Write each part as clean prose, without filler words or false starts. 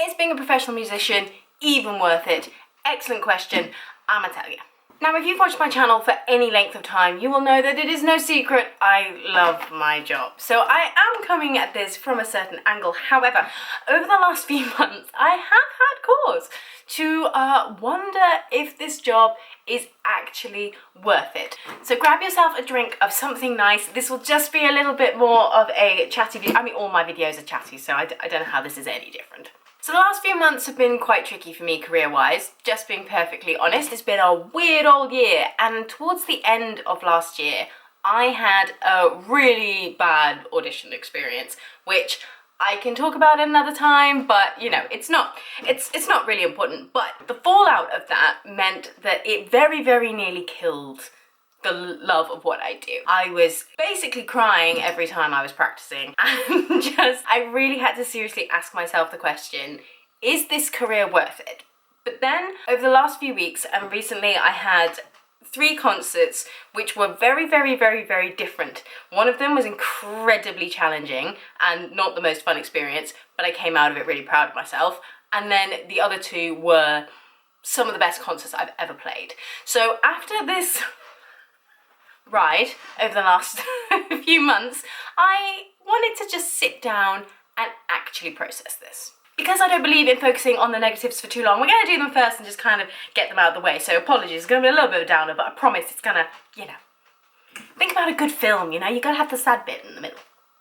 Is being a professional musician even worth it? Excellent question, I'ma tell you. Now, if you've watched my channel for any length of time, you will know that it is no secret I love my job. So I am coming at this from a certain angle. However, over the last few months, I have had cause to wonder if this job is actually worth it. So grab yourself a drink of something nice. This will just be a little bit more of a chatty video. I mean, all my videos are chatty, so I don't know how this is any different. So the last few months have been quite tricky for me career-wise, just being perfectly honest. It's been a weird old year, and towards the end of last year, I had a really bad audition experience, which I can talk about another time, but you know, it's not really important. But the fallout of that meant that it very, very nearly killed the love of what I do. I was basically crying every time I was practicing, and I really had to seriously ask myself the question, is this career worth it? But then over the last few weeks and recently, I had 3 concerts which were very, very, very, very different. One of them was incredibly challenging and not the most fun experience, but I came out of it really proud of myself. And then the other 2 were some of the best concerts I've ever played. So after this ride over the last few months, I wanted to just sit down and actually process this. Because I don't believe in focusing on the negatives for too long, we're going to do them first and just kind of get them out of the way. So apologies, it's going to be a little bit of a downer, but I promise it's going to, you know, think about a good film, you know, you got to have the sad bit in the middle.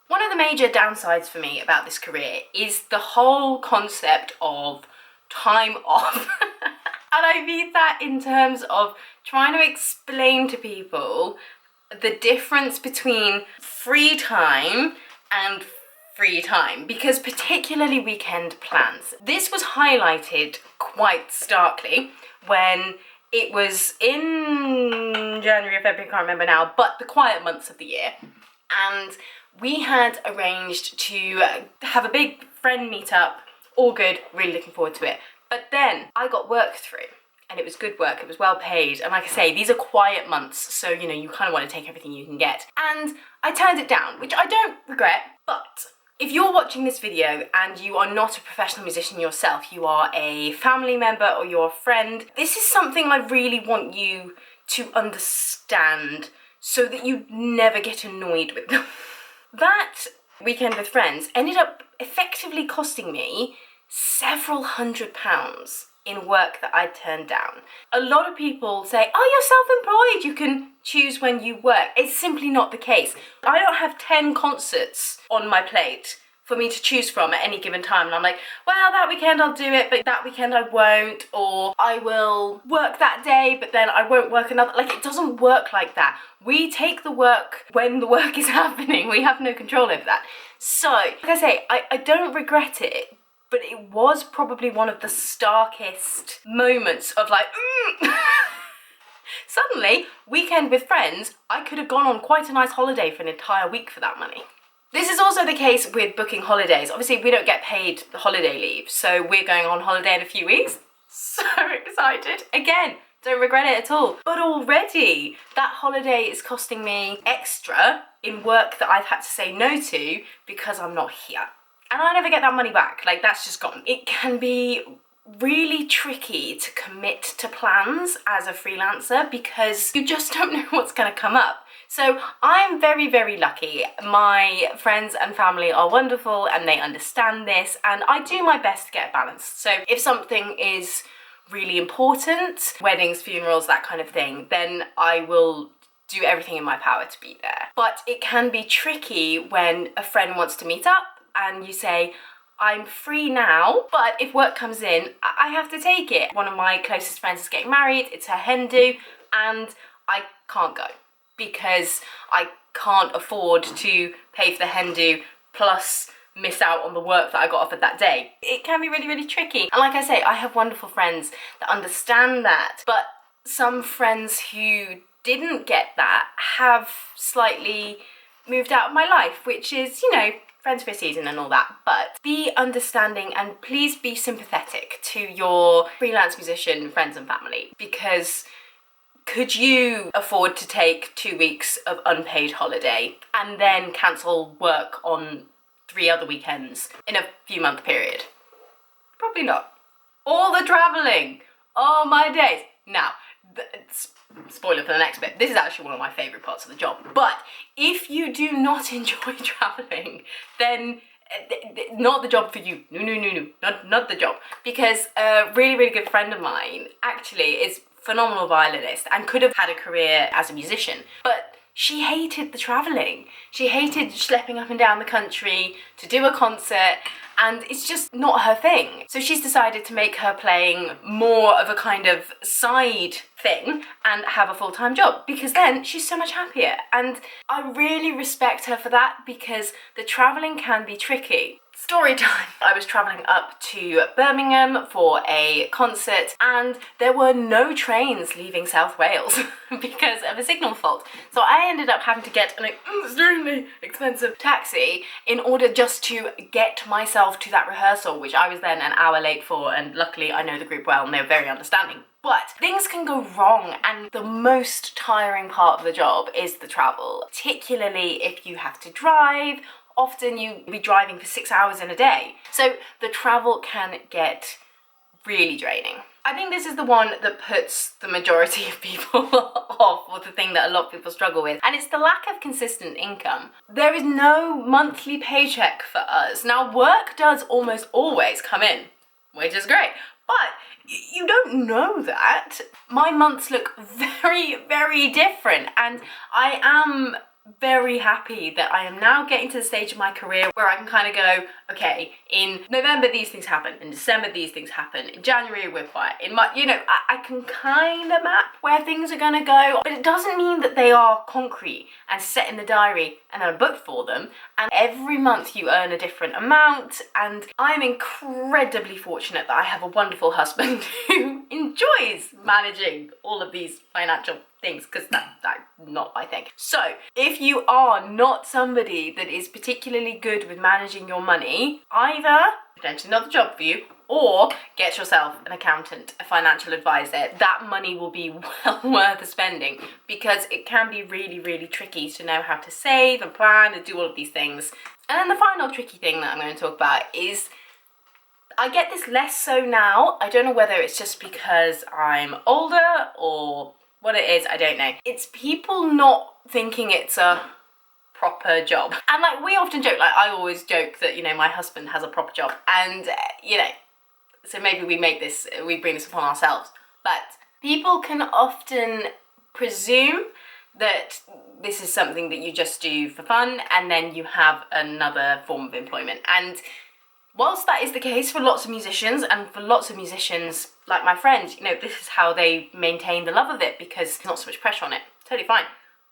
One of the major downsides for me about this career is the whole concept of time off. And I mean that in terms of trying to explain to people the difference between free time and free time, because particularly weekend plans. This was highlighted quite starkly when it was in January or February, I can't remember now, but the quiet months of the year. And we had arranged to have a big friend meetup, all good, really looking forward to it. But then I got work through, and it was good work, it was well paid, and like I say, these are quiet months, so you know, you kind of want to take everything you can get. And I turned it down, which I don't regret, but if you're watching this video and you are not a professional musician yourself, you are a family member or you're a friend, this is something I really want you to understand so that you never get annoyed with them. That weekend with friends ended up effectively costing me several £100s in work that I turned down. A lot of people say, oh, you're self-employed, you can choose when you work. It's simply not the case. I don't have 10 concerts on my plate for me to choose from at any given time, and I'm like, well, that weekend I'll do it, but that weekend I won't, or I will work that day, but then I won't work another. Like, it doesn't work like that. We take the work when the work is happening. We have no control over that. So, like I say, I don't regret it, but it was probably one of the starkest moments of like, Suddenly, weekend with friends, I could have gone on quite a nice holiday for an entire week for that money. This is also the case with booking holidays. Obviously, we don't get paid holiday leave, so we're going on holiday in a few weeks. So excited. Again, don't regret it at all. But already, that holiday is costing me extra in work that I've had to say no to because I'm not here. And I never get that money back, like that's just gone. It can be really tricky to commit to plans as a freelancer because you just don't know what's gonna come up. So I'm very, very lucky. My friends and family are wonderful and they understand this, and I do my best to get a balance. So if something is really important, weddings, funerals, that kind of thing, then I will do everything in my power to be there. But it can be tricky when a friend wants to meet up and you say, I'm free now, but if work comes in, I have to take it. One of my closest friends is getting married, it's her hen do, and I can't go because I can't afford to pay for the hen do plus miss out on the work that I got offered that day. It can be really, really tricky. And like I say, I have wonderful friends that understand that, but some friends who didn't get that have slightly moved out of my life, which is, you know, friends for a season and all that. But be understanding and please be sympathetic to your freelance musician friends and family, because could you afford to take 2 weeks of unpaid holiday and then cancel work on 3 other weekends in a few month period? Probably not. All the traveling. Oh my days. Now, spoiler for the next bit, this is actually one of my favourite parts of the job. But if you do not enjoy traveling, then not the job for you. No, not the job. Because a really, really good friend of mine actually is a phenomenal violinist and could have had a career as a musician, but she hated the travelling. She hated schlepping up and down the country to do a concert, and it's just not her thing. So she's decided to make her playing more of a kind of side thing and have a full-time job, because then she's so much happier. And I really respect her for that, because the travelling can be tricky. Story time. I was travelling up to Birmingham for a concert and there were no trains leaving South Wales because of a signal fault. So I ended up having to get an extremely expensive taxi in order just to get myself to that rehearsal, which I was then an hour late for, and luckily I know the group well and they're very understanding. But things can go wrong, and the most tiring part of the job is the travel, particularly if you have to drive. Often you'll be driving for 6 hours in a day. So the travel can get really draining. I think this is the one that puts the majority of people off, or the thing that a lot of people struggle with, and it's the lack of consistent income. There is no monthly paycheck for us. Now, work does almost always come in, which is great, but you don't know that. My months look very, very different, and I am very happy that I am now getting to the stage of my career where I can kind of go, okay, in November these things happen, in December these things happen, in January we're quiet, in March, you know, I can kind of map where things are gonna go, but it doesn't mean that they are concrete and set in the diary and then booked for them, and every month you earn a different amount. And I'm incredibly fortunate that I have a wonderful husband who enjoys managing all of these financial things, because that's not my thing. So if you are not somebody that is particularly good with managing your money, either potentially not the job for you, or get yourself an accountant, a financial advisor. That money will be well worth spending, because it can be really, really tricky to know how to save and plan and do all of these things. And then the final tricky thing that I'm going to talk about is, I get this less so now. I don't know whether it's just because I'm older or what it is, I don't know. It's people not thinking it's a proper job. And like, we often joke, like I always joke that, you know, my husband has a proper job, and you know, so maybe we bring this upon ourselves. But people can often presume that this is something that you just do for fun and then you have another form of employment. And whilst that is the case for lots of musicians, and for lots of musicians like my friend, you know, this is how they maintain the love of it, because there's not so much pressure on it. Totally fine.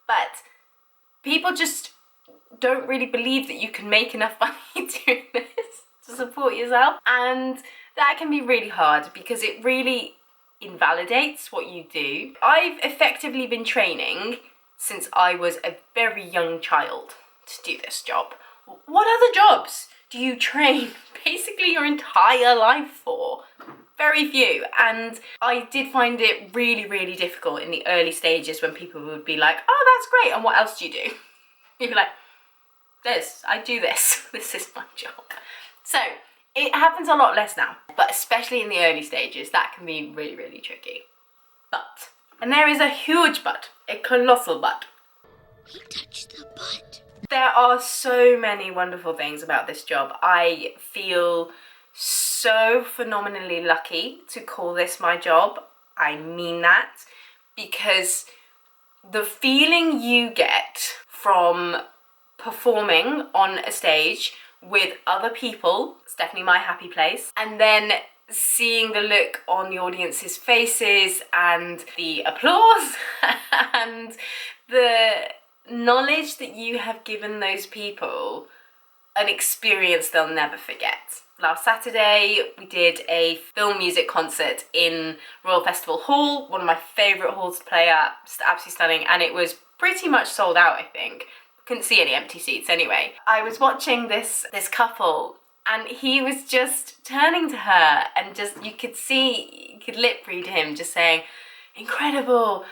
But people just don't really believe that you can make enough money doing this to support yourself. And that can be really hard, because it really invalidates what you do. I've effectively been training since I was a very young child to do this job. What other jobs do you train basically your entire life for? Very few. And I did find it really, really difficult in the early stages when people would be like, oh, that's great, and what else do you do? You'd be like, I do this. This is my job. So it happens a lot less now, but especially in the early stages, that can be really, really tricky. But, and there is a huge but, a colossal but. He touched the butt. There are so many wonderful things about this job. I feel so phenomenally lucky to call this my job. I mean that, because the feeling you get from performing on a stage with other people, it's definitely my happy place, and then seeing the look on the audience's faces and the applause and the knowledge that you have given those people an experience they'll never forget. Last Saturday we did a film music concert in Royal Festival Hall, one of my favourite halls to play at, just absolutely stunning, and it was pretty much sold out, I think. Couldn't see any empty seats anyway. I was watching this couple, and he was just turning to her, and just, you could lip read him just saying, incredible,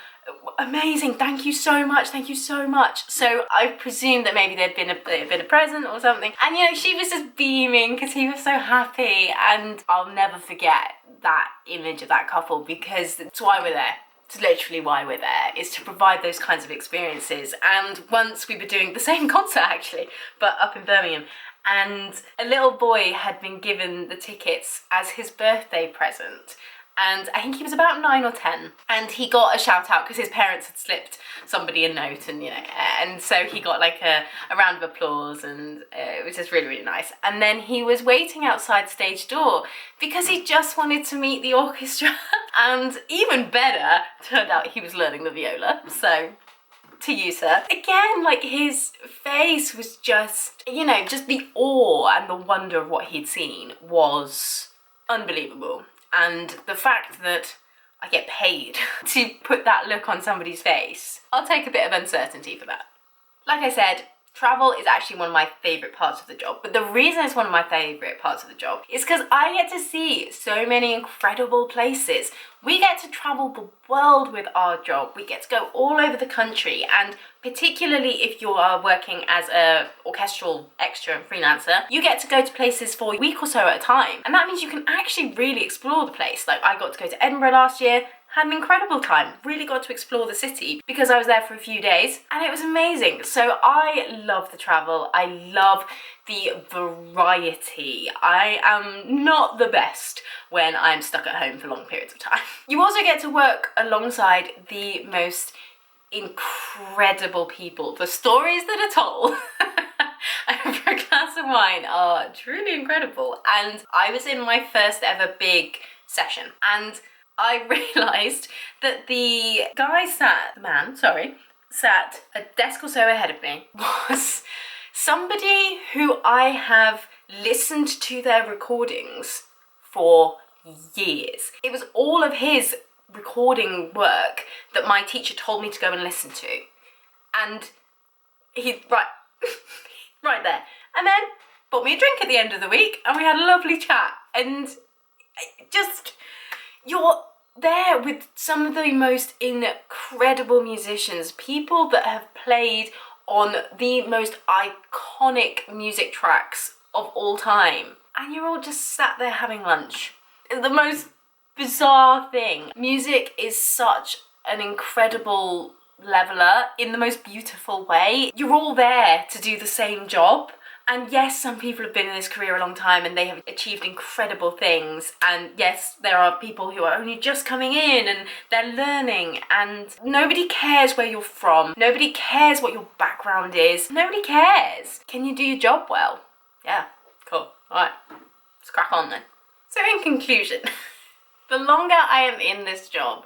Amazing, thank you so much, thank you so much. So I presumed that maybe there'd been a bit of present or something. And you know, she was just beaming because he was so happy. And I'll never forget that image of that couple, because that's why we're there. It's literally why we're there, is to provide those kinds of experiences. And once we were doing the same concert actually, but up in Birmingham, and a little boy had been given the tickets as his birthday present. And I think he was about 9 or 10, and he got a shout out because his parents had slipped somebody a note, and you know, and so he got like a round of applause, and it was just really, really nice. And then he was waiting outside stage door because he just wanted to meet the orchestra. And even better, turned out he was learning the viola, so to you, sir. Again, like, his face was just, you know, just the awe and the wonder of what he'd seen was unbelievable. And the fact that I get paid to put that look on somebody's face, I'll take a bit of uncertainty for that. Like I said, travel is actually one of my favourite parts of the job, but the reason it's one of my favourite parts of the job is because I get to see so many incredible places. We get to travel the world with our job. We get to go all over the country, and particularly if you are working as a orchestral extra and freelancer, you get to go to places for a week or so at a time, and that means you can actually really explore the place. Like, I got to go to Edinburgh last year, had an incredible time, really got to explore the city because I was there for a few days, and it was amazing. So I love the travel, I love the variety. I am not the best when I'm stuck at home for long periods of time. You also get to work alongside the most incredible people. The stories that are told over a glass of wine are truly incredible. And I was in my first ever big session, and I realised that the man sat a desk or so ahead of me was somebody who I have listened to their recordings for years. It was all of his recording work that my teacher told me to go and listen to. And he, right there. And then bought me a drink at the end of the week, and we had a lovely chat. And just, you're there with some of the most incredible musicians, people that have played on the most iconic music tracks of all time, and you're all just sat there having lunch. It's the most bizarre thing. Music is such an incredible leveler in the most beautiful way. You're all there to do the same job. And yes, some people have been in this career a long time and they have achieved incredible things. And yes, there are people who are only just coming in and they're learning, and nobody cares where you're from. Nobody cares what your background is. Nobody cares. Can you do your job well? Yeah, cool. All right, let's crack on then. So in conclusion, the longer I am in this job,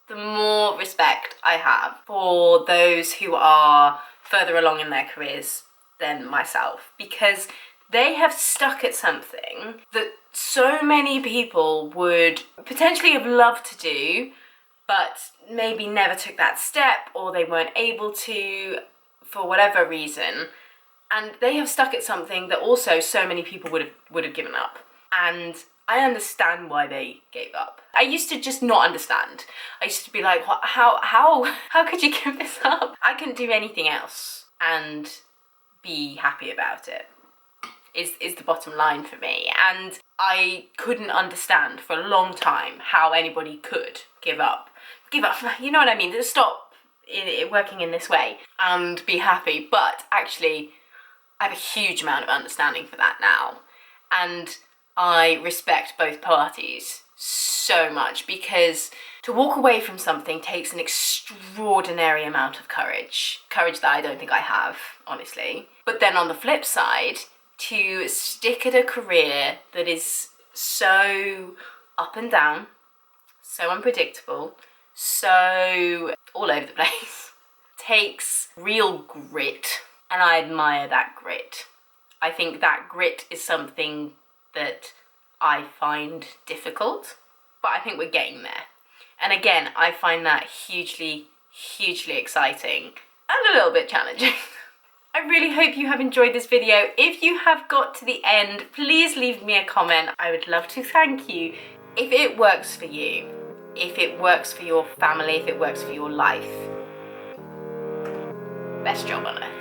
the more respect I have for those who are further along in their careers than myself, because they have stuck at something that so many people would potentially have loved to do, but maybe never took that step, or they weren't able to for whatever reason. And they have stuck at something that also so many people would have given up. And I understand why they gave up. I used to just not understand. I used to be like, what, how could you give this up? I couldn't do anything else and be happy about it, is the bottom line for me. And I couldn't understand for a long time how anybody could give up, you know what I mean, just stop working in this way and be happy. But actually, I have a huge amount of understanding for that now, and I respect both parties so much, because to walk away from something takes an extraordinary amount of courage that I don't think I have, honestly. But then on the flip side, to stick at a career that is so up and down, so unpredictable, so all over the place, takes real grit, and I admire that grit. I think that grit is something that I find difficult, but I think we're getting there. And again, I find that hugely, hugely exciting and a little bit challenging. I really hope you have enjoyed this video. If you have got to the end, please leave me a comment. I would love to thank you. If it works for you, if it works for your family, if it works for your life. Best job on earth.